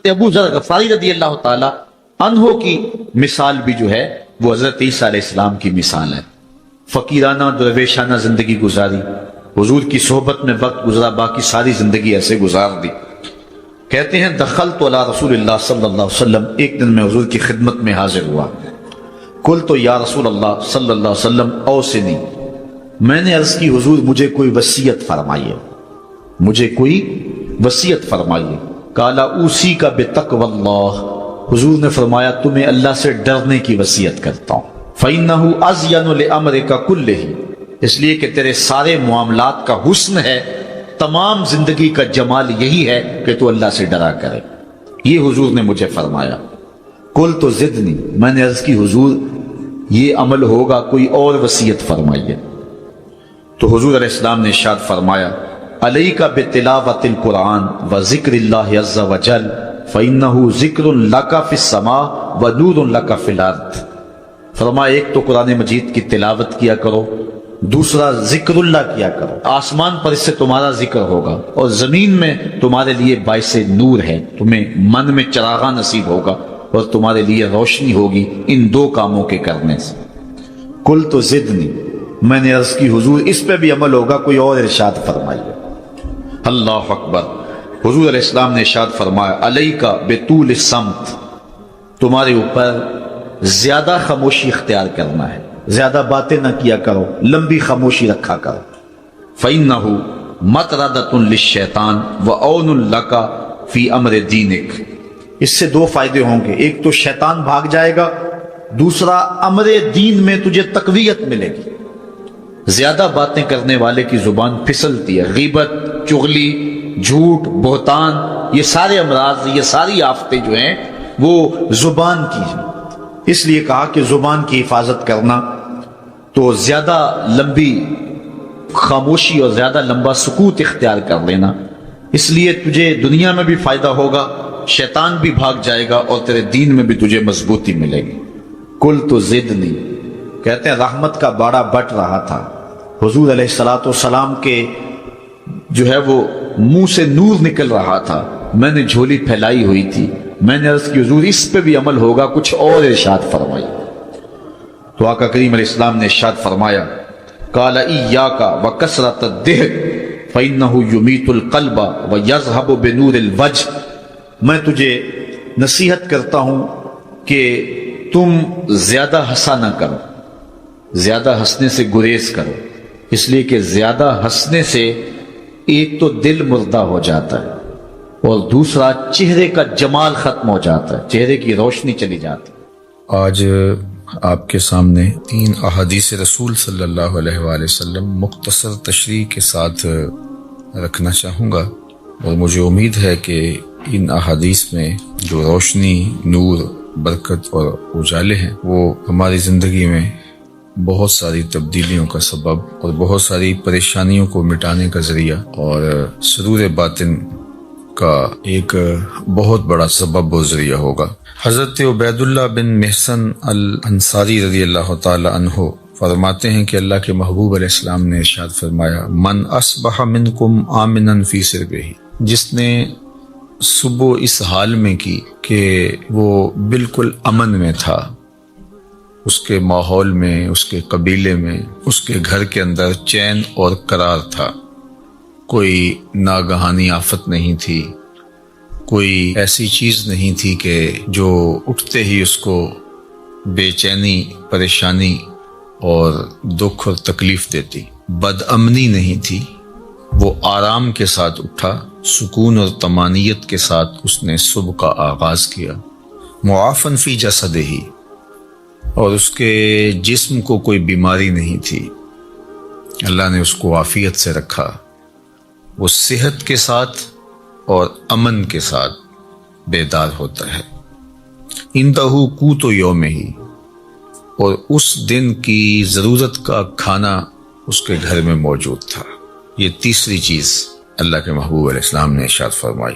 ابو ذر غفاری رضی اللہ تعالی عنہ کی مثال بھی جو ہے وہ حضرت عیسیٰ علیہ السلام کی مثال ہے. فقیرانہ درویشانہ زندگی گزاری، حضور کی صحبت میں وقت گزرا، باقی ساری زندگی ایسے گزار دی. کہتے ہیں دخلت علی رسول اللہ صلی اللہ علیہ وسلم، ایک دن میں حضور کی خدمت میں حاضر ہوا. قلت یا رسول اللہ صلی اللہ علیہ وسلم اوصنی، میں نے عرض کی حضور مجھے کوئی وصیت فرمائیے، مجھے کوئی وصیت فرمائیے. قال اوصیک بتقوی اللہ، حضور نے فرمایا تمہیں اللہ سے ڈرنے کی وصیت کرتا ہوں. فإنہ ازین لامرک کلہ، اس لیے کہ تیرے سارے معاملات کا حسن ہے، تمام زندگی کا جمال یہی ہے کہ تو اللہ سے ڈرا کرے. یہ حضور نے مجھے فرمایا. قلت زدنی، میں نے عرض کی حضور یہ عمل ہوگا، کوئی اور وصیت فرمائیے. تو حضور علیہ السلام نے ارشاد فرمایا علیک بتلاوت القرآن وذکر اللہ عز وجل فإنہ ذکر لک فی السماء ونور لک فی الارض. فرمایا ایک تو قرآن مجید کی تلاوت کیا کرو، دوسرا ذکر اللہ کیا کرو. آسمان پر اس سے تمہارا ذکر ہوگا اور زمین میں تمہارے لیے باعث نور ہے، تمہیں من میں چراغاں نصیب ہوگا اور تمہارے لیے روشنی ہوگی ان دو کاموں کے کرنے سے. قلت زدنی، میں نے عرض کی حضور اس پہ بھی عمل ہوگا، کوئی اور ارشاد فرمائیے. اللہ اکبر. حضور علیہ السلام نے ارشاد فرمایا علیک بطول الصمت، تمہارے اوپر زیادہ خاموشی اختیار کرنا ہے، زیادہ باتیں نہ کیا کرو، لمبی خاموشی رکھا کرو. فإنہ مطردۃ للشیطان وعون لک فی امر دینک، اس سے دو فائدے ہوں گے، ایک تو شیطان بھاگ جائے گا، دوسرا امر دین میں تجھے تقویت ملے گی. زیادہ باتیں کرنے والے کی زبان پھسلتی ہے، غیبت، چغلی، جھوٹ، بہتان، یہ سارے امراض، یہ ساری آفتیں جو ہیں وہ زبان کی ہیں. اس لیے کہا کہ زبان کی حفاظت کرنا، تو زیادہ لمبی خاموشی اور زیادہ لمبا سکوت اختیار کر لینا، اس لیے تجھے دنیا میں بھی فائدہ ہوگا، شیطان بھی بھاگ جائے گا اور تیرے دین میں بھی تجھے مضبوطی ملے گی. قلت زدنی، کہتے ہیں رحمت کا باڑا بٹ رہا تھا، حضور علیہ الصلوۃ والسلام کے جو ہے وہ منہ سے نور نکل رہا تھا، میں نے جھولی پھیلائی ہوئی تھی. میں نے عرض کی حضور اس پہ بھی عمل ہوگا، کچھ اور ارشاد فرمائی. تو آقا کریم علیہ السلام نے ارشاد فرمایا قال ایاک وکثرۃ الضحک فإنہ یمیت القلب ویذھب بنور الوجہ، میں تجھے نصیحت کرتا ہوں کہ تم زیادہ ہنسا نہ کرو، زیادہ ہنسنے سے گریز کرو، اس لیے کہ زیادہ ہنسنے سے ایک تو دل مردہ ہو جاتا ہے اور دوسرا چہرے کا جمال ختم ہو جاتا ہے، چہرے کی روشنی چلی جاتی ہے. آج آپ کے سامنے 3 احادیث رسول صلی اللہ علیہ وآلہ وسلم مختصر تشریح کے ساتھ رکھنا چاہوں گا، اور مجھے امید ہے کہ ان احادیث میں جو روشنی، نور، برکت اور اجالے ہیں وہ ہماری زندگی میں بہت ساری تبدیلیوں کا سبب اور بہت ساری پریشانیوں کو مٹانے کا ذریعہ اور سرور باطن کا ایک بہت بڑا سبب و ذریعہ ہوگا. حضرت عبید اللہ بن محسن الانصاری رضی اللہ تعالی عنہ فرماتے ہیں کہ اللہ کے محبوب علیہ السلام نے ارشاد فرمایا من اصبح منکم آمنا فی سربہ، جس نے صبح اس حال میں کی کہ وہ بالکل امن میں تھا، اس کے ماحول میں، اس کے قبیلے میں، اس کے گھر کے اندر چین اور قرار تھا، کوئی ناگہانی آفت نہیں تھی، کوئی ایسی چیز نہیں تھی کہ جو اٹھتے ہی اس کو بے چینی، پریشانی اور دکھ اور تکلیف دیتی، بد امنی نہیں تھی، وہ آرام کے ساتھ اٹھا، سکون اور طمانینت کے ساتھ اس نے صبح کا آغاز کیا. معافن فی جسدہ، اور اس کے جسم کو کوئی بیماری نہیں تھی، اللہ نے اس کو عافیت سے رکھا، وہ صحت کے ساتھ اور امن کے ساتھ بیدار ہوتا ہے. اندہ قوت یومہ، اور اس دن کی ضرورت کا کھانا اس کے گھر میں موجود تھا. یہ تیسری چیز اللہ کے محبوب علیہ السلام نے ارشاد فرمائی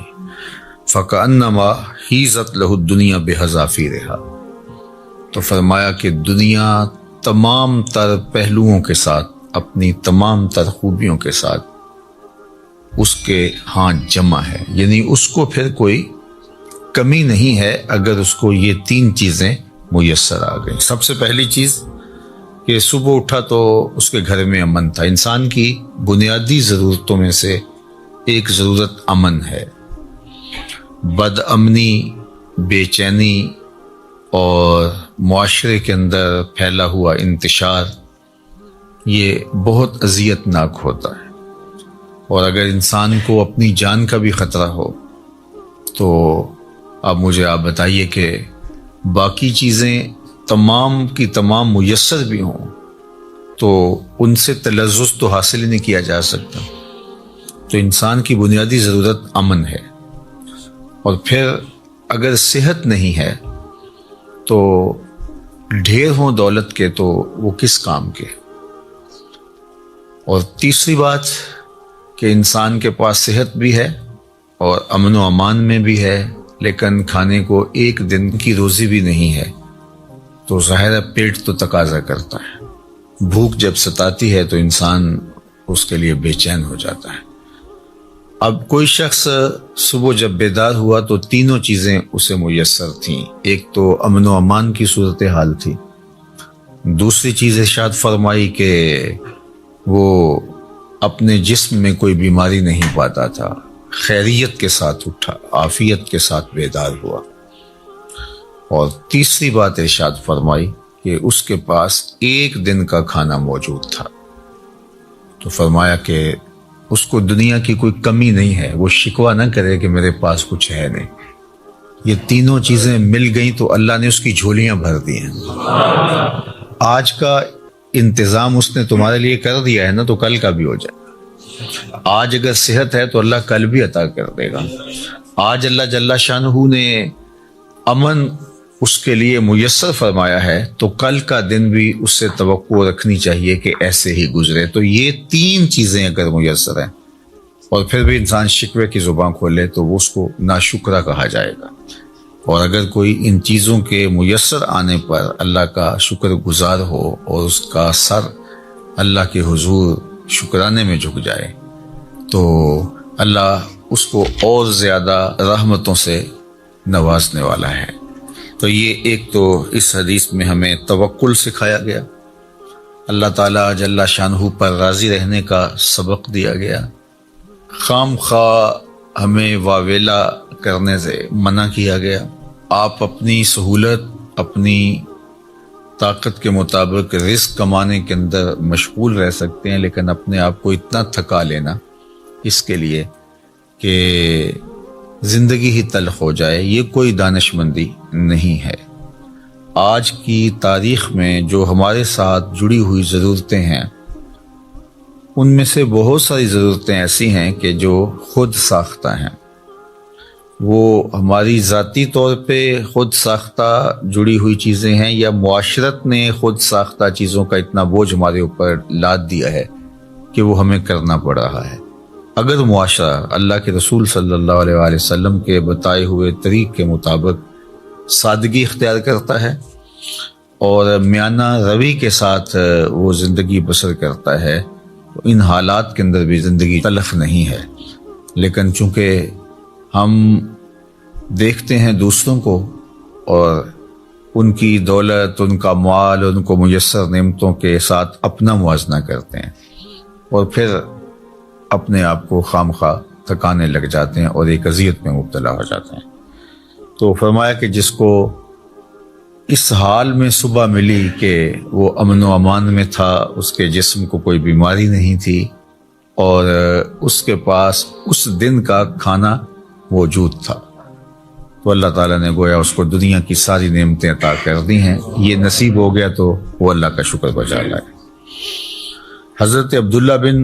فَكَأَنَّمَا حِيزَتْ لَهُ الدُّنْيَا بِحَذَافِيرِهَا، تو فرمایا کہ دنیا تمام تر پہلوؤں کے ساتھ، اپنی تمام تر خوبیوں کے ساتھ اس کے ہاں جمع ہے، یعنی اس کو پھر کوئی کمی نہیں ہے اگر اس کو یہ 3 چیزیں میسر آ گئیں۔ سب سے پہلی چیز کہ صبح اٹھا تو اس کے گھر میں امن تھا۔ انسان کی بنیادی ضرورتوں میں سے ایک ضرورت امن ہے۔ بد امنی، بے چینی اور معاشرے کے اندر پھیلا ہوا انتشار یہ بہت اذیت ناک ہوتا ہے، اور اگر انسان کو اپنی جان کا بھی خطرہ ہو تو اب مجھے آپ بتائیے کہ باقی چیزیں تمام کی تمام میسر بھی ہوں تو ان سے تلذذ تو حاصل ہی نہیں کیا جا سکتا۔ تو انسان کی بنیادی ضرورت امن ہے، اور پھر اگر صحت نہیں ہے تو ڈھیر ہوں دولت کے تو وہ کس کام کے۔ اور تیسری بات کہ انسان کے پاس صحت بھی ہے اور امن و امان میں بھی ہے، لیکن کھانے کو ایک دن کی روزی بھی نہیں ہے، تو ظاہر ہے پیٹ تو تقاضا کرتا ہے۔ بھوک جب ستاتی ہے تو انسان اس کے لیے بے چین ہو جاتا ہے۔ اب کوئی شخص صبح جب بیدار ہوا تو 3 چیزیں اسے میسر تھیں۔ ایک تو امن و امان کی صورتحال تھی، دوسری چیز ارشاد فرمائی کہ وہ اپنے جسم میں کوئی بیماری نہیں پاتا تھا، خیریت کے ساتھ اٹھا، عافیت کے ساتھ بیدار ہوا، اور تیسری بات ارشاد فرمائی کہ اس کے پاس ایک دن کا کھانا موجود تھا۔ تو فرمایا کہ اس کو دنیا کی کوئی کمی نہیں ہے، وہ شکوہ نہ کرے کہ میرے پاس کچھ ہے نہیں۔ یہ 3 چیزیں مل گئیں تو اللہ نے اس کی جھولیاں بھر دی ہیں۔ آج کا انتظام اس نے تمہارے لیے کر دیا ہے نا، تو کل کا بھی ہو جائے۔ آج اگر صحت ہے تو اللہ کل بھی عطا کر دے گا۔ آج اللہ جل شانہ نے امن اس کے لیے میسر فرمایا ہے تو کل کا دن بھی اس سے توقع رکھنی چاہیے کہ ایسے ہی گزرے۔ تو یہ 3 چیزیں اگر میسر ہیں اور پھر بھی انسان شکوے کی زبان کھولے تو وہ اس کو ناشکرہ کہا جائے گا، اور اگر کوئی ان چیزوں کے میسر آنے پر اللہ کا شکر گزار ہو اور اس کا سر اللہ کے حضور شکرانے میں جھک جائے تو اللہ اس کو اور زیادہ رحمتوں سے نوازنے والا ہے۔ تو یہ ایک تو اس حدیث میں ہمیں توکل سکھایا گیا، اللہ تعالیٰ جل شانہ پر راضی رہنے کا سبق دیا گیا، خام خواہ ہمیں واویلا کرنے سے منع کیا گیا۔ آپ اپنی سہولت، اپنی طاقت کے مطابق رزق کمانے کے اندر مشغول رہ سکتے ہیں، لیکن اپنے آپ کو اتنا تھکا لینا اس کے لیے کہ زندگی ہی تلخ ہو جائے، یہ کوئی دانش مندی نہیں ہے۔ آج کی تاریخ میں جو ہمارے ساتھ جڑی ہوئی ضرورتیں ہیں ان میں سے بہت ساری ضرورتیں ایسی ہیں کہ جو خود ساختہ ہیں، وہ ہماری ذاتی طور پہ خود ساختہ جڑی ہوئی چیزیں ہیں، یا معاشرت نے خود ساختہ چیزوں کا اتنا بوجھ ہمارے اوپر لاد دیا ہے کہ وہ ہمیں کرنا پڑ رہا ہے۔ اگر معاشرہ اللہ کے رسول صلی اللہ علیہ وآلہ وسلم کے بتائے ہوئے طریق کے مطابق سادگی اختیار کرتا ہے اور میانہ روی کے ساتھ وہ زندگی بسر کرتا ہے تو ان حالات کے اندر بھی زندگی تلخ نہیں ہے، لیکن چونکہ ہم دیکھتے ہیں دوسروں کو اور ان کی دولت، ان کا مال، ان کو میسر نعمتوں کے ساتھ اپنا موازنہ کرتے ہیں اور پھر اپنے آپ کو خام خواہ تھکانے لگ جاتے ہیں اور ایک اذیت میں مبتلا ہو جاتے ہیں۔ تو فرمایا کہ جس کو اس حال میں صبح ملی کہ وہ امن و امان میں تھا، اس کے جسم کو کوئی بیماری نہیں تھی اور اس کے پاس اس دن کا کھانا موجود تھا، تو اللہ تعالیٰ نے گویا اس کو دنیا کی ساری نعمتیں عطا کر دی ہیں۔ یہ نصیب ہو گیا تو وہ اللہ کا شکر بجا لائے۔ حضرت عبداللہ بن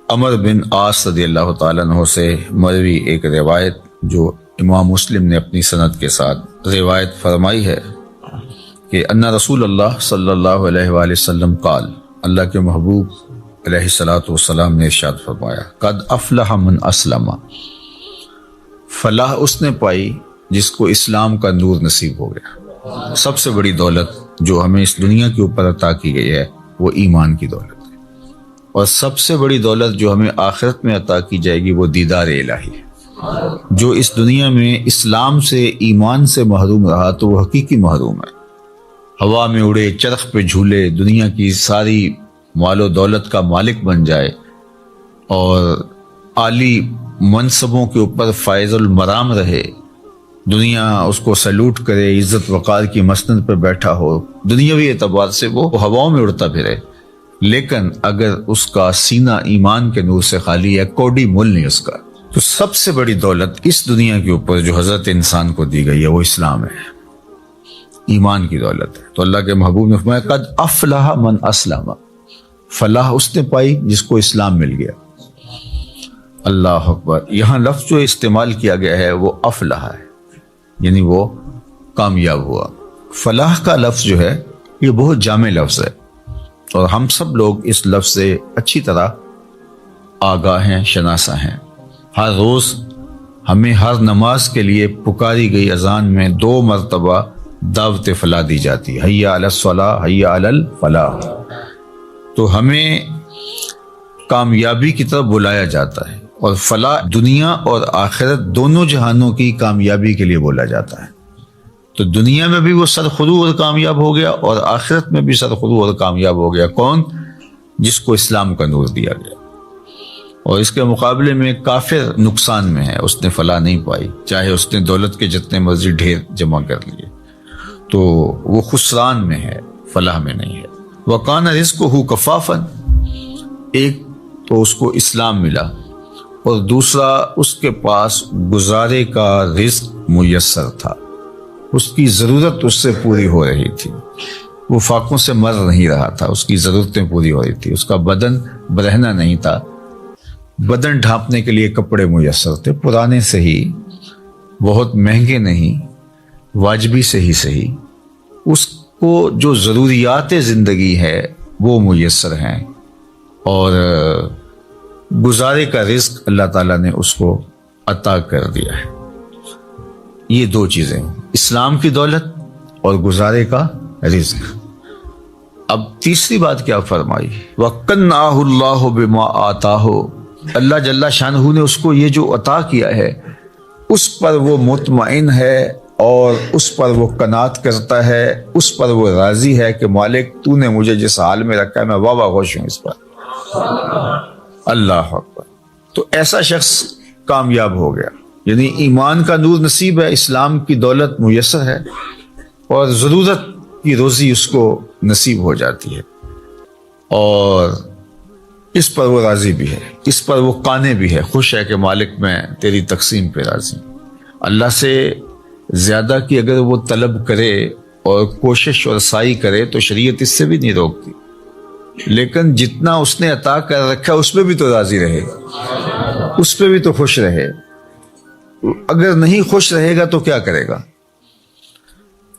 عمر بن عاص رضی اللہ تعالیٰ عنہ سے مروی ایک روایت جو امام مسلم نے اپنی سند کے ساتھ روایت فرمائی ہے کہ ان رسول اللہ صلی اللہ علیہ وآلہ وسلم قال، اللہ کے محبوب علیہ الصلوۃ والسلام نے ارشاد فرمایا، قد افلح من اسلم، فلاح اس نے پائی جس کو اسلام کا نور نصیب ہو گیا۔ سب سے بڑی دولت جو ہمیں اس دنیا کے اوپر عطا کی گئی ہے وہ ایمان کی دولت ہے، اور سب سے بڑی دولت جو ہمیں آخرت میں عطا کی جائے گی وہ دیدار الہی ہے۔ جو اس دنیا میں اسلام سے ایمان سے محروم رہا تو وہ حقیقی محروم ہے۔ ہوا میں اڑے، چرخ پہ جھولے، دنیا کی ساری مال و دولت کا مالک بن جائے اور عالی منصبوں کے اوپر فائز المرام رہے، دنیا اس کو سلوٹ کرے، عزت وقار کی مسند پہ بیٹھا ہو، دنیاوی اعتبار سے وہ ہواؤں میں اڑتا پھرے، لیکن اگر اس کا سینہ ایمان کے نور سے خالی ہے، کوڑی مول نہیں اس کا، تو سب سے بڑی دولت اس دنیا کے اوپر جو حضرت انسان کو دی گئی ہے وہ اسلام ہے، ایمان کی دولت ہے۔ تو اللہ کے محبوب نے فرمایا قد افلح من اسلم، فلاح اس نے پائی جس کو اسلام مل گیا۔ اللہ اکبر، یہاں لفظ جو استعمال کیا گیا ہے وہ افلح ہے، یعنی وہ کامیاب ہوا۔ فلاح کا لفظ جو ہے یہ بہت جامع لفظ ہے اور ہم سب لوگ اس لفظ سے اچھی طرح آگاہ ہیں، شناسہ ہیں۔ ہر روز ہمیں ہر نماز کے لیے پکاری گئی اذان میں 2 مرتبہ دعوت فلاح دی جاتی ہے، حی علی الصلاۃ، حی علی الفلاح۔ تو ہمیں کامیابی کی طرف بلایا جاتا ہے، اور فلاح دنیا اور آخرت دونوں جہانوں کی کامیابی کے لیے بولا جاتا ہے۔ تو دنیا میں بھی وہ سرخرو اور کامیاب ہو گیا، اور آخرت میں بھی سرخرو اور کامیاب ہو گیا۔ کون؟ جس کو اسلام کا نور دیا گیا۔ اور اس کے مقابلے میں کافر نقصان میں ہے، اس نے فلاح نہیں پائی، چاہے اس نے دولت کے جتنے مرضی ڈھیر جمع کر لیے، تو وہ خسران میں ہے، فلاح میں نہیں ہے۔ وَقَانَ رِزْقُهُ كَفَافًا، ایک تو اس کو اسلام ملا، اور دوسرا اس کے پاس گزارے کا رزق میسر تھا، اس کی ضرورت اس سے پوری ہو رہی تھی، وہ فاقوں سے مر نہیں رہا تھا، اس کی ضرورتیں پوری ہو رہی تھی، اس کا بدن برہنہ نہیں تھا، بدن ڈھانپنے کے لیے کپڑے میسر تھے، پرانے سے ہی، بہت مہنگے نہیں، واجبی سے ہی صحیح، اس کو جو ضروریات زندگی ہے وہ میسر ہیں، اور گزارے کا رزق اللہ تعالیٰ نے اس کو عطا کر دیا ہے۔ یہ 2 چیزیں، اسلام کی دولت اور گزارے کا رزق۔ اب تیسری بات کیا فرمائی؟ وَقَنَّعَهُ اللَّهُ بِمَا آتَاهُ، اللہ جل شانہ نے اس کو یہ جو عطا کیا ہے اس پر وہ مطمئن ہے، اور اس پر وہ قناعت کرتا ہے، اس پر وہ راضی ہے کہ مالک تو نے مجھے جس حال میں رکھا ہے میں واہ خوش ہوں اس پر۔ اللہ اکبر۔ تو ایسا شخص کامیاب ہو گیا، یعنی ایمان کا نور نصیب ہے، اسلام کی دولت میسر ہے، اور ضرورت کی روزی اس کو نصیب ہو جاتی ہے، اور اس پر وہ راضی بھی ہے، اس پر وہ قانع بھی ہے، خوش ہے کہ مالک میں تیری تقسیم پہ راضی ہوں۔ اللہ سے زیادہ کی اگر وہ طلب کرے اور کوشش اور سعی کرے تو شریعت اس سے بھی نہیں روکتی، لیکن جتنا اس نے عطا کر رکھا اس پہ بھی تو راضی رہے، اس پہ بھی تو خوش رہے۔ اگر نہیں خوش رہے گا تو کیا کرے گا؟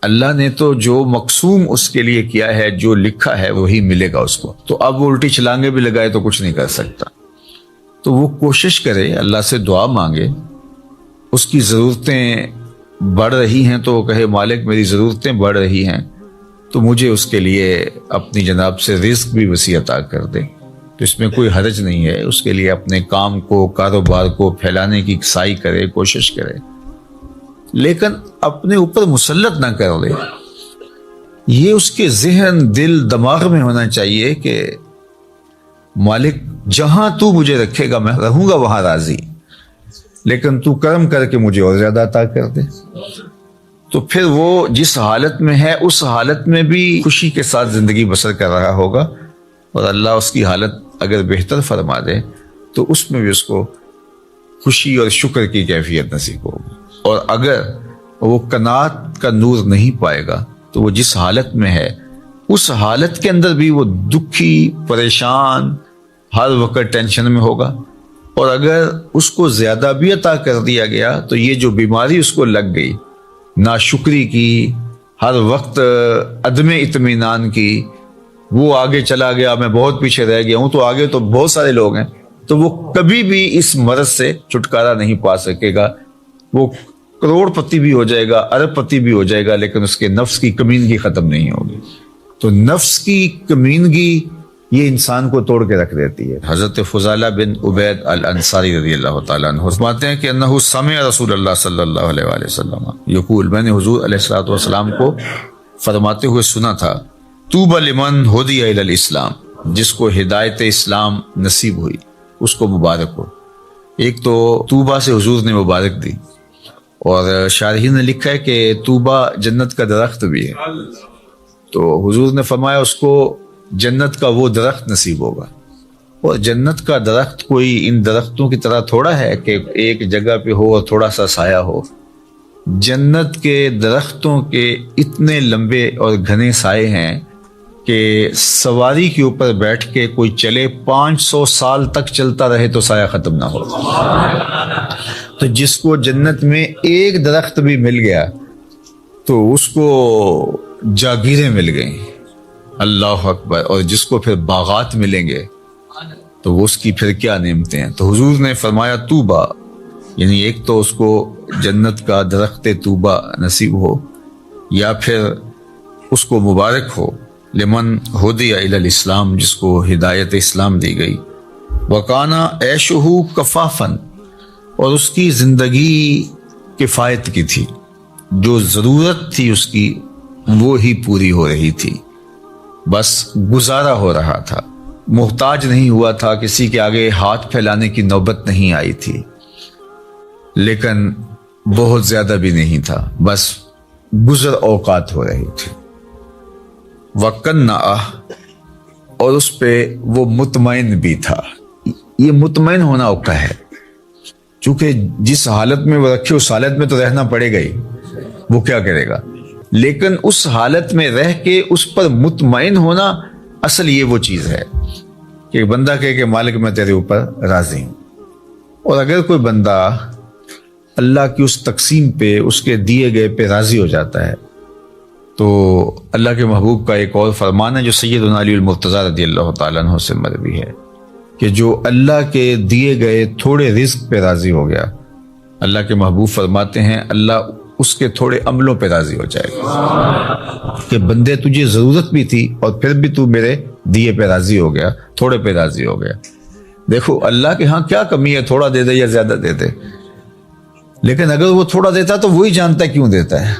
اللہ نے تو جو مقسوم اس کے لیے کیا ہے، جو لکھا ہے وہی ملے گا اس کو، تو اب وہ الٹی چھلانگیں بھی لگائے تو کچھ نہیں کر سکتا۔ تو وہ کوشش کرے، اللہ سے دعا مانگے، اس کی ضرورتیں بڑھ رہی ہیں تو وہ کہے مالک میری ضرورتیں بڑھ رہی ہیں تو مجھے اس کے لیے اپنی جناب سے رزق بھی وسیع عطا کر دے، تو اس میں کوئی حرج نہیں ہے، اس کے لیے اپنے کام کو، کاروبار کو پھیلانے کی سعی کرے، کوشش کرے، لیکن اپنے اوپر مسلط نہ کر لے۔ یہ اس کے ذہن، دل، دماغ میں ہونا چاہیے کہ مالک جہاں تو مجھے رکھے گا میں رہوں گا وہاں راضی، لیکن تو کرم کر کے مجھے اور زیادہ عطا کر دے۔ تو پھر وہ جس حالت میں ہے اس حالت میں بھی خوشی کے ساتھ زندگی بسر کر رہا ہوگا، اور اللہ اس کی حالت اگر بہتر فرما دے تو اس میں بھی اس کو خوشی اور شکر کی کیفیت نصیب ہوگی۔ اور اگر وہ قناعت کا نور نہیں پائے گا تو وہ جس حالت میں ہے اس حالت کے اندر بھی وہ دکھی، پریشان، ہر وقت ٹینشن میں ہوگا، اور اگر اس کو زیادہ بھی عطا کر دیا گیا تو یہ جو بیماری اس کو لگ گئی، ناشکری کی، ہر وقت عدم اطمینان کی، وہ آگے چلا گیا میں بہت پیچھے رہ گیا ہوں، تو آگے تو بہت سارے لوگ ہیں، تو وہ کبھی بھی اس مرض سے چھٹکارا نہیں پا سکے گا۔ وہ کروڑ پتی بھی ہو جائے گا، ارب پتی بھی ہو جائے گا، لیکن اس کے نفس کی کمینگی ختم نہیں ہوگی۔ تو نفس کی کمینگی یہ انسان کو توڑ کے رکھ دیتی ہے۔ حضرت فضالہ بن عبید الانصاری رضی اللہ تعالیٰ عنہ فرماتے ہیں کہ انہ سمع رسول اللہ صلی اللہ علیہ وآلہ وسلم یقول، میں نے حضور علیہ الصلوۃ والسلام کو فرماتے ہوئے سنا تھا، طوبی لمن ہدی الی الاسلام، جس کو ہدایت اسلام نصیب ہوئی اس کو مبارک ہو۔ ایک تو طوبہ سے حضور نے مبارک دی، اور شارحین نے لکھا ہے کہ طوبہ جنت کا درخت بھی ہے، تو حضور نے فرمایا اس کو جنت کا وہ درخت نصیب ہوگا۔ اور جنت کا درخت کوئی ان درختوں کی طرح تھوڑا ہے کہ ایک جگہ پہ ہو اور تھوڑا سا سایہ ہو۔ جنت کے درختوں کے اتنے لمبے اور گھنے سائے ہیں کہ سواری کے اوپر بیٹھ کے کوئی چلے 500 سال تک چلتا رہے تو سایہ ختم نہ ہو۔ تو جس کو جنت میں ایک درخت بھی مل گیا تو اس کو جاگیریں مل گئیں، اللہ اکبر، اور جس کو پھر باغات ملیں گے تو اس کی پھر کیا نعمتیں ہیں۔ تو حضور نے فرمایا طوبہ، یعنی ایک تو اس کو جنت کا درخت طوبہ نصیب ہو، یا پھر اس کو مبارک ہو، لمن ہدی الی الاسلام، جس کو ہدایت اسلام دی گئی، وکانا عیشہ کفافن، اور اس کی زندگی کفایت کی تھی، جو ضرورت تھی اس کی وہ ہی پوری ہو رہی تھی، بس گزارا ہو رہا تھا، محتاج نہیں ہوا تھا، کسی کے آگے ہاتھ پھیلانے کی نوبت نہیں آئی تھی، لیکن بہت زیادہ بھی نہیں تھا، بس گزر اوقات ہو رہی تھی۔ وَقَنَّعَ، اور اس پہ وہ مطمئن بھی تھا۔ یہ مطمئن ہونا اوقع ہے، چونکہ جس حالت میں وہ رکھے اس حالت میں تو رہنا پڑے گا ہی، وہ کیا کرے گا، لیکن اس حالت میں رہ کے اس پر مطمئن ہونا، اصل یہ وہ چیز ہے کہ بندہ کہے کہ مالک میں تیرے اوپر راضی ہوں۔ اور اگر کوئی بندہ اللہ کی اس تقسیم پہ، اس کے دیے گئے پہ راضی ہو جاتا ہے، تو اللہ کے محبوب کا ایک اور فرمان ہے جو سیدنا علی المرتضیٰ رضی اللہ تعالیٰ عنہ سے مروی ہے کہ جو اللہ کے دیے گئے تھوڑے رزق پہ راضی ہو گیا، اللہ کے محبوب فرماتے ہیں اللہ اس کے تھوڑے عملوں پہ راضی ہو جائے گا، کہ بندے تجھے ضرورت بھی تھی اور پھر بھی تو میرے دیے پہ راضی ہو گیا، تھوڑے پہ راضی ہو گیا۔ دیکھو اللہ کے ہاں کیا کمی ہے، تھوڑا دے دے یا زیادہ دے دے، لیکن اگر وہ تھوڑا دیتا تو وہی جانتا ہے کیوں دیتا ہے،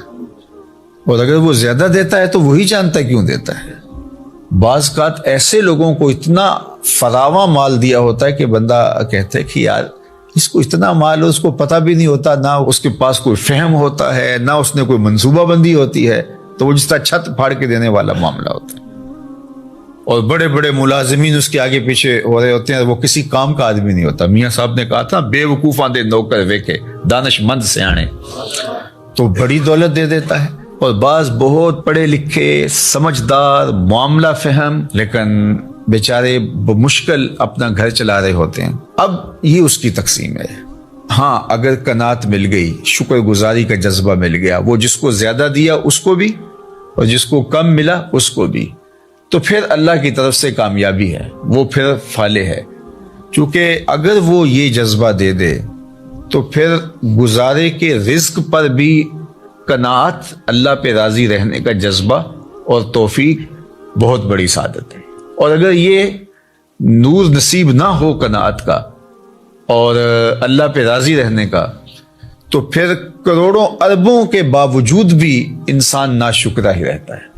اور اگر وہ زیادہ دیتا ہے تو وہی جانتا ہے کیوں دیتا ہے۔ بعض اوقات ایسے لوگوں کو اتنا فراواں مال دیا ہوتا ہے کہ بندہ کہتا ہے کہ یار اس کو اتنا مال ہے، اس کو پتہ بھی نہیں ہوتا، نہ اس کے پاس کوئی فہم ہوتا ہے، نہ اس نے کوئی منصوبہ بندی ہوتی ہے، تو وہ جس طرح چھت پھاڑ کے دینے والا معاملہ ہوتا ہے۔ اور بڑے بڑے ملازمین اس کے آگے پیچھے ہو رہے ہوتے ہیں، وہ کسی کام کا آدمی نہیں ہوتا۔ میاں صاحب نے کہا تھا بے وقوفاں دے نوکر ویکے دانش مند سیانے، تو بڑی دولت دے دیتا ہے۔ اور بعض بہت پڑھے لکھے، سمجھدار، معاملہ فہم، لیکن بیچارے بمشکل اپنا گھر چلا رہے ہوتے ہیں۔ اب یہ اس کی تقسیم ہے۔ ہاں اگر قناعت مل گئی، شکر گزاری کا جذبہ مل گیا، وہ جس کو زیادہ دیا اس کو بھی اور جس کو کم ملا اس کو بھی، تو پھر اللہ کی طرف سے کامیابی ہے، وہ پھر فالح ہے۔ چونکہ اگر وہ یہ جذبہ دے دے تو پھر گزارے کے رزق پر بھی قناعت، اللہ پہ راضی رہنے کا جذبہ اور توفیق بہت بڑی سعادت ہے۔ اور اگر یہ نور نصیب نہ ہو قناعت کا اور اللہ پہ راضی رہنے کا، تو پھر کروڑوں اربوں کے باوجود بھی انسان ناشکرہ ہی رہتا ہے۔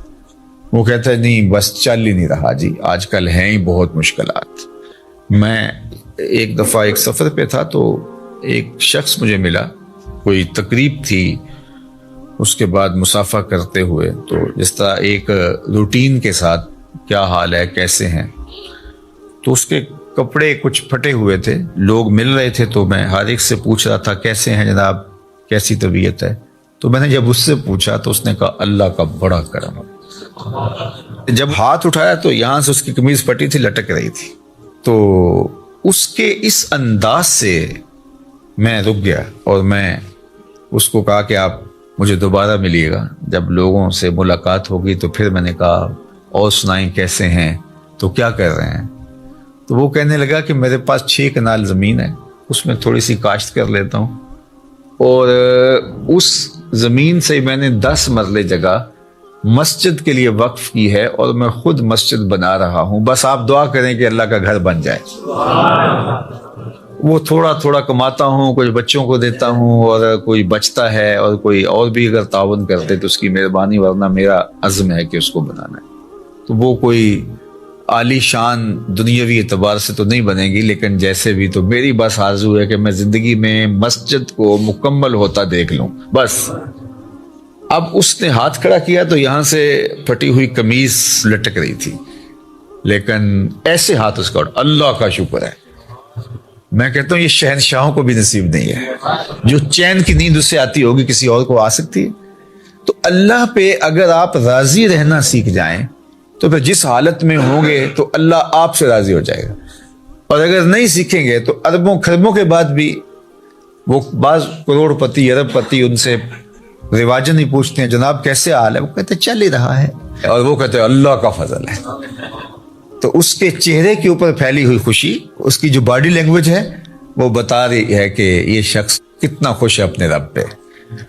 وہ کہتا ہے نہیں بس چل ہی نہیں رہا جی، آج کل ہیں ہی بہت مشکلات۔ میں ایک دفعہ ایک سفر پہ تھا تو ایک شخص مجھے ملا، کوئی تقریب تھی، اس کے بعد مسافہ کرتے ہوئے تو جس طرح ایک روٹین کے ساتھ کیا حال ہے، کیسے ہیں، تو اس کے کپڑے کچھ پھٹے ہوئے تھے، لوگ مل رہے تھے، تو میں ہر ایک سے پوچھ رہا تھا کیسے ہیں جناب، کیسی طبیعت ہے۔ تو میں نے جب اس سے پوچھا تو اس نے کہا اللہ کا بڑا کرم ہے۔ جب ہاتھ اٹھایا تو یہاں سے اس کی قمیض پھٹی تھی، لٹک رہی تھی، تو اس کے اس انداز سے میں رک گیا اور میں اس کو کہا کہ آپ مجھے دوبارہ ملیے گا، جب لوگوں سے ملاقات ہوگی تو پھر میں نے کہا اور سنائیں کیسے ہیں، تو کیا کر رہے ہیں؟ تو وہ کہنے لگا کہ میرے پاس 6 کنال زمین ہے، اس میں تھوڑی سی کاشت کر لیتا ہوں، اور اس زمین سے میں نے 10 مرلے جگہ مسجد کے لیے وقف کی ہے اور میں خود مسجد بنا رہا ہوں، بس آپ دعا کریں کہ اللہ کا گھر بن جائے۔ وہ تھوڑا تھوڑا کماتا ہوں، کچھ بچوں کو دیتا ہوں، اور کوئی بچتا ہے اور کوئی اور بھی اگر تعاون کرتے تو اس کی مہربانی، ورنہ میرا عزم ہے کہ اس کو بنانا ہے۔ تو وہ کوئی عالی شان دنیاوی اعتبار سے تو نہیں بنے گی، لیکن جیسے بھی تو میری بس آرزو ہے کہ میں زندگی میں مسجد کو مکمل ہوتا دیکھ لوں بس۔ اب اس نے ہاتھ کھڑا کیا تو یہاں سے پھٹی ہوئی قمیض لٹک رہی تھی، لیکن ایسے ہاتھ اس کا، اللہ کا شکر ہے۔ میں کہتا ہوں یہ شہنشاہوں کو بھی نصیب نہیں ہے، جو چین کی نیند اس سے آتی ہوگی کسی اور کو آ سکتی ہے۔ تو اللہ پہ اگر آپ راضی رہنا سیکھ جائیں تو پھر جس حالت میں ہوں گے تو اللہ آپ سے راضی ہو جائے گا، اور اگر نہیں سیکھیں گے تو اربوں خربوں کے بعد بھی وہ بعض کروڑ پتی ارب پتی ان سے رواجن ہی پوچھتے ہیں جناب کیسے حال ہے، وہ کہتے ہیں چل ہی رہا ہے، اور وہ کہتے ہیں اللہ کا فضل ہے۔ تو اس کے چہرے کے اوپر پھیلی ہوئی خوشی، اس کی جو باڈی لینگویج ہے وہ بتا رہی ہے کہ یہ شخص کتنا خوش ہے اپنے رب پہ،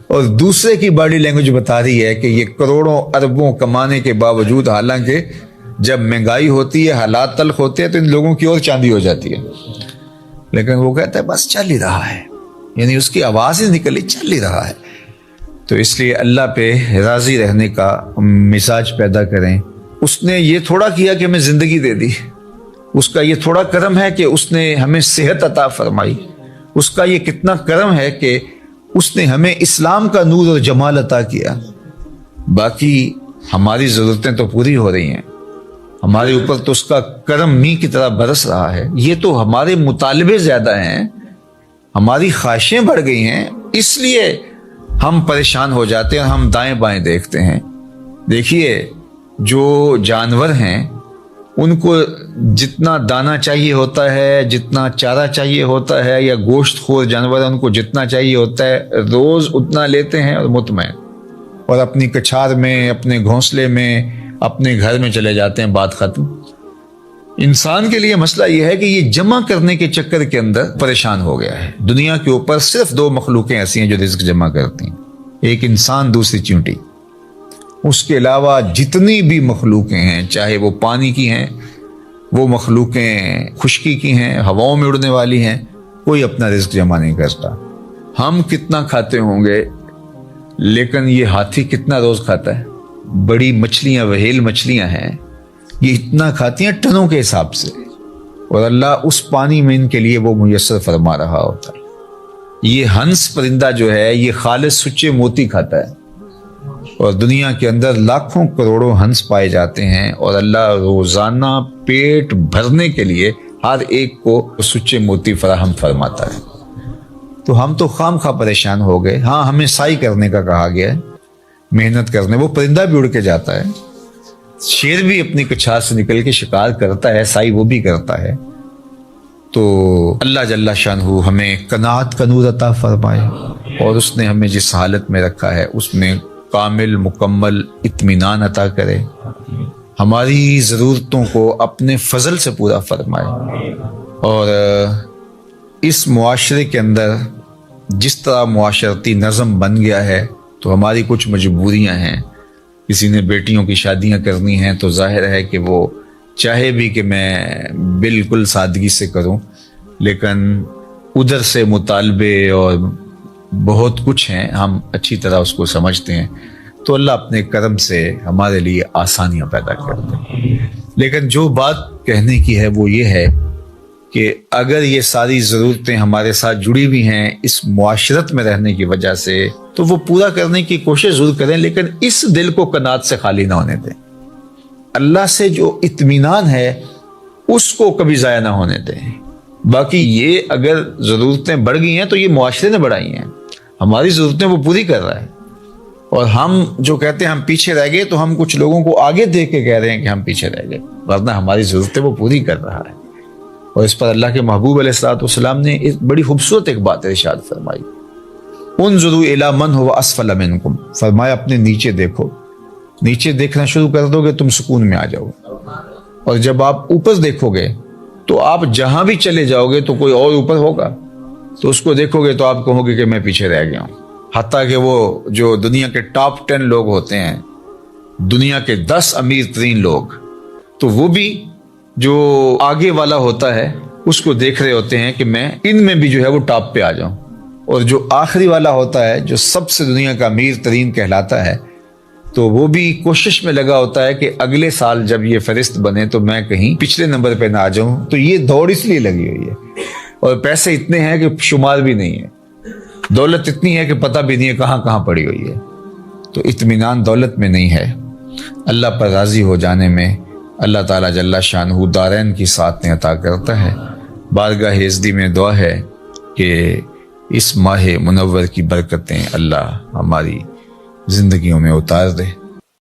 اور دوسرے کی باڈی لینگویج بتا رہی ہے کہ یہ کروڑوں اربوں کمانے کے باوجود، حالانکہ جب مہنگائی ہوتی ہے، حالات تلخ ہوتے ہیں تو ان لوگوں کی اور چاندی ہو جاتی ہے، لیکن وہ کہتا ہے بس چل ہی رہا ہے، یعنی اس کی آواز ہی نکلی چل ہی رہا ہے۔ تو اس لیے اللہ پہ راضی رہنے کا مزاج پیدا کریں۔ اس نے یہ تھوڑا کیا کہ ہمیں زندگی دے دی، اس کا یہ تھوڑا کرم ہے کہ اس نے ہمیں صحت عطا فرمائی، اس کا یہ کتنا کرم ہے کہ اس نے ہمیں اسلام کا نور اور جمال عطا کیا۔ باقی ہماری ضرورتیں تو پوری ہو رہی ہیں، ہمارے اوپر تو اس کا کرم می کی طرح برس رہا ہے۔ یہ تو ہمارے مطالبے زیادہ ہیں، ہماری خواہشیں بڑھ گئی ہیں، اس لیے ہم پریشان ہو جاتے ہیں، ہم دائیں بائیں دیکھتے ہیں۔ دیکھیے جو جانور ہیں ان کو جتنا دانہ چاہیے ہوتا ہے، جتنا چارہ چاہیے ہوتا ہے، یا گوشت خور جانور ان کو جتنا چاہیے ہوتا ہے، روز اتنا لیتے ہیں اور مطمئن، اور اپنی کچھار میں، اپنے گھونسلے میں، اپنے گھر میں چلے جاتے ہیں، بات ختم۔ انسان کے لیے مسئلہ یہ ہے کہ یہ جمع کرنے کے چکر کے اندر پریشان ہو گیا ہے۔ دنیا کے اوپر صرف دو مخلوقیں ایسی ہیں جو رزق جمع کرتی ہیں، ایک انسان، دوسری چیونٹی۔ اس کے علاوہ جتنی بھی مخلوقیں ہیں، چاہے وہ پانی کی ہیں، وہ مخلوقیں خشکی کی ہیں، ہواؤں میں اڑنے والی ہیں، کوئی اپنا رزق جمع نہیں کرتا۔ ہم کتنا کھاتے ہوں گے، لیکن یہ ہاتھی کتنا روز کھاتا ہے؟ بڑی مچھلیاں، وہیل مچھلیاں ہیں، یہ اتنا کھاتی ہیں ٹنوں کے حساب سے، اور اللہ اس پانی میں ان کے لیے وہ میسر فرما رہا ہوتا ہے۔ یہ ہنس پرندہ جو ہے یہ خالص سچے موتی کھاتا ہے، اور دنیا کے اندر لاکھوں کروڑوں ہنس پائے جاتے ہیں، اور اللہ روزانہ پیٹ بھرنے کے لیے ہر ایک کو سچے موتی فراہم فرماتا ہے۔ تو ہم تو خام خواہ پریشان ہو گئے۔ ہاں ہمیں سائی کرنے کا کہا گیا ہے، محنت کرنے۔ وہ پرندہ بھی اڑ کے جاتا ہے، شیر بھی اپنی کچھار سے نکل کے شکار کرتا ہے، سائی وہ بھی کرتا ہے۔ تو اللہ جل شانہ ہمیں قناعت کا نور عطا فرمائے، اور اس نے ہمیں جس حالت میں رکھا ہے اس میں کامل مکمل اطمینان عطا کرے، ہماری ضرورتوں کو اپنے فضل سے پورا فرمائے۔ اور اس معاشرے کے اندر جس طرح معاشرتی نظم بن گیا ہے تو ہماری کچھ مجبوریاں ہیں۔ کسی نے بیٹیوں کی شادیاں کرنی ہیں تو ظاہر ہے کہ وہ چاہے بھی کہ میں بالکل سادگی سے کروں، لیکن ادھر سے مطالبے اور بہت کچھ ہیں، ہم اچھی طرح اس کو سمجھتے ہیں، تو اللہ اپنے کرم سے ہمارے لیے آسانیاں پیدا کرتے ہیں۔ لیکن جو بات کہنے کی ہے وہ یہ ہے کہ اگر یہ ساری ضرورتیں ہمارے ساتھ جڑی ہوئی ہیں اس معاشرت میں رہنے کی وجہ سے، تو وہ پورا کرنے کی کوشش ضرور کریں، لیکن اس دل کو قناعت سے خالی نہ ہونے دیں۔ اللہ سے جو اطمینان ہے اس کو کبھی ضائع نہ ہونے دیں۔ باقی یہ اگر ضرورتیں بڑھ گئی ہیں تو یہ معاشرے نے بڑھائی ہیں، ہماری ضرورتیں وہ پوری کر رہا ہے، اور ہم جو کہتے ہیں ہم پیچھے رہ گئے تو ہم کچھ لوگوں کو آگے دیکھ کے کہہ رہے ہیں کہ ہم پیچھے رہ گئے، ورنہ ہماری ضرورتیں وہ پوری کر رہا ہے۔ اور اس پر اللہ کے محبوب علیہ الصلوۃ والسلام نے ایک بڑی خوبصورت ایک بات ارشاد فرمائی، انظروا الی من هو اسفل منکم، فرمایا اپنے نیچے دیکھو، نیچے دیکھنا شروع کر دو گے تم سکون میں آ جاؤ، اور جب آپ اوپر دیکھو گے تو آپ جہاں بھی چلے جاؤ گے تو کوئی اور اوپر ہوگا، تو اس کو دیکھو گے تو آپ کہو گے کہ میں پیچھے رہ گیا ہوں۔ حتیٰ کہ وہ جو دنیا کے ٹاپ 10 لوگ ہوتے ہیں دنیا کے 10 امیر ترین لوگ، تو وہ بھی جو آگے والا ہوتا ہے اس کو دیکھ رہے ہوتے ہیں کہ میں ان میں بھی جو ہے وہ ٹاپ پہ آ جاؤں، اور جو آخری والا ہوتا ہے جو سب سے دنیا کا امیر ترین کہلاتا ہے تو وہ بھی کوشش میں لگا ہوتا ہے کہ اگلے سال جب یہ فہرست بنے تو میں کہیں پچھلے نمبر پہ نہ آ جاؤں۔ تو یہ دوڑ اس لیے لگی ہوئی ہے، اور پیسے اتنے ہیں کہ شمار بھی نہیں ہے، دولت اتنی ہے کہ پتہ بھی نہیں ہے کہاں کہاں پڑی ہوئی ہے۔ تو اطمینان دولت میں نہیں ہے، اللہ پر راضی ہو جانے میں اللہ تعالیٰ جل شانہ دارین کی ساتھ نے عطا کرتا ہے۔ بارگاہ یزدی میں دعا ہے کہ اس ماہ منور کی برکتیں اللہ ہماری زندگیوں میں اتار دے۔